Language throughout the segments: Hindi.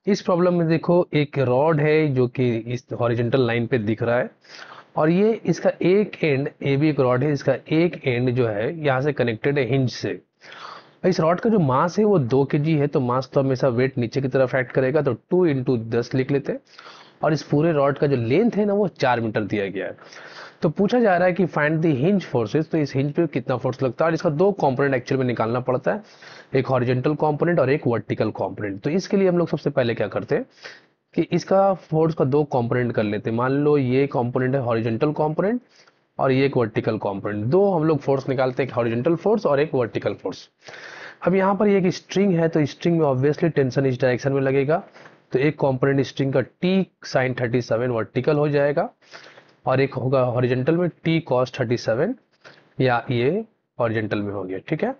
इस प्रॉब्लम में देखो एक रॉड है जो कि इस हॉरिजॉन्टल लाइन पे दिख रहा है, और ये इसका एक एंड, ये भी एक रॉड है, इसका एक एंड जो है यहाँ से कनेक्टेड है हिंज से। इस रॉड का जो मास है वो 2 kg है, तो मास तो हमेशा वेट नीचे की तरफ ऐड करेगा, तो 2 × 10 लिख लेते हैं। और इस पूरे रॉड का जो लेंथ है ना वो 4 मीटर दिया गया है। तो पूछा जा रहा है कि फाइंड द हिंज फोर्सेस, तो इस हिंज पे कितना फोर्स लगता है, और इसका दो कंपोनेंट एक्चुअल में निकालना पड़ता है, एक हॉरिजॉन्टल कंपोनेंट और एक वर्टिकल कंपोनेंट। तो इसके लिए हम लोग सबसे पहले क्या करते हैं कि इसका फोर्स का दो कंपोनेंट कर लेते हैं। मान लो ये कंपोनेंट है हॉरिजॉन्टल कंपोनेंट और ये एक वर्टिकल कंपोनेंट, दो हम लोग फोर्स निकालते हैं, एक हॉरिजॉन्टल फोर्स और एक वर्टिकल फोर्स। अब यहाँ पर ये एक स्ट्रिंग है, तो स्ट्रिंग में ऑब्वियसली टेंशन इस डायरेक्शन में लगेगा, तो एक कंपोनेंट स्ट्रिंग का T sin 37 वर्टिकल हो जाएगा, और एक होगा हॉरिजॉन्टल में T cos 37, या ये हॉरिजॉन्टल में हो गया। ठीक है।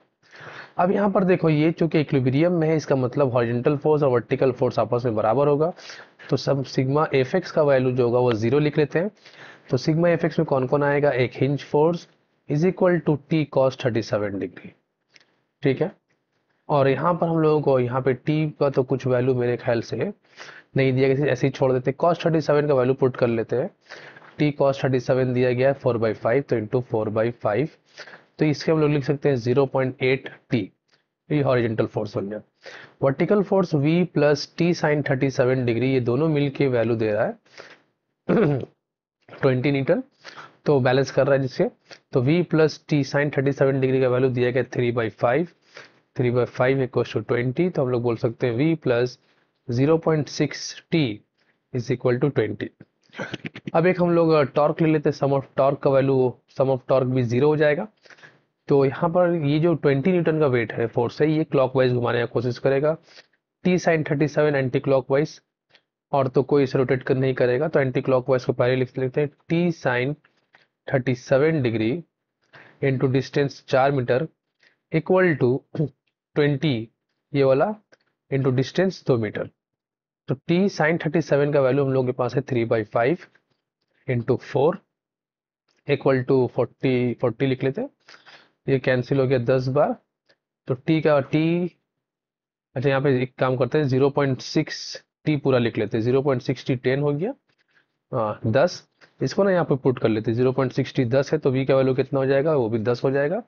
अब यहाँ पर देखो ये चूंकि इक्विलिब्रियम में है, इसका मतलब हॉरिजॉन्टल फोर्स और वर्टिकल फोर्स आपस में बराबर होगा, तो सब सिग्मा एफ एक्स का वैल्यू जो होगा वो 0 लिख लेते हैं। तो सिग्मा एफ एक्स में कौन कौन आएगा, एक hinge force is equal to T cos 37 degree. ठीक है। और यहाँ पर हम लोगों को यहाँ पे टी का तो कुछ वैल्यू मेरे ख्याल से नहीं दिया गया, ऐसे ही छोड़ देते हैं, cos 37 का वैल्यू पुट कर लेते हैं। T cos 37 दिया गया है 4/5, तो इंटू 4/5, तो इसके हम लोग लिख सकते हैं 0.8 T। ये हॉरिजेंटल फोर्स बन गया। Vertical force V plus T sin 37 degree, ये दोनों मिलके वैल्यू दे रहा है 20 न्यूटन, तो बैलेंस कर रहा है जिससे। तो V plus T sin 37 degree का वैल्यू दिया गया 3/5, 3/5 = 20, तो हम लोग बोल सकते हैं V plus 0.6T is equal to 20। अब एक हम लोग टॉर्क ले लेते हैं, सम ऑफ टॉर्क का वैल्यू, सम ऑफ टॉर्क भी 0 हो जाएगा। तो यहाँ पर ये जो 20 न्यूटन का वेट है, फोर्स है, ये क्लॉकवाइज घुमाने की कोशिश करेगा, T sin 37 एंटी क्लॉकवाइज, और तो कोई इसे रोटेट कर नहीं करेगा, तो एंटी क्लॉकवाइज को पहले लिख लेते हैं, T sin 37 degree into distance 4 metre equal to 20, ये वाला, इंटू डिस्टेंस 2 मीटर। तो T sin 37 का वैल्यू हम लोग के पास है 3/5 इंटू 4 इक्वल टू 40 लिख लेते हैं। ये कैंसिल हो गया 10 बार, तो अच्छा यहाँ पे एक काम करते हैं, 0.6T पूरा लिख लेते हैं, 0.6T 10 हो गया, हाँ 10। इसको ना यहाँ पे पुट कर लेते हैं, 0.6T 10 है, तो V का वैल्यू कितना हो जाएगा, वो भी 10 हो जाएगा।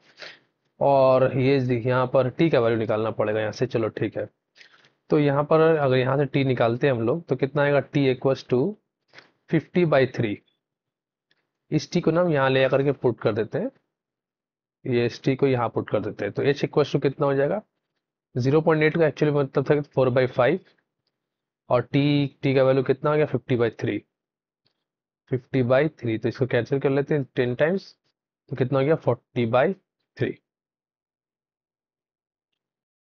और ये यहाँ पर T का वैल्यू निकालना पड़ेगा यहाँ से, चलो ठीक है। तो यहाँ पर अगर यहाँ से T निकालते हैं हम लोग, तो कितना आएगा, T इक्वल्स टू 50/3। इस T को ना हम यहाँ ले आकर के पुट कर देते हैं, ये इस T को यहाँ पुट कर देते हैं, तो H इक्वल्स टू कितना हो जाएगा, 0.8 का एक्चुअली मतलब था 4/5, और T का वैल्यू कितना हो गया, 50/3, 50/3, तो इसको कैंसिल कर लेते हैं 10 टाइम्स, तो कितना हो गया 40/3।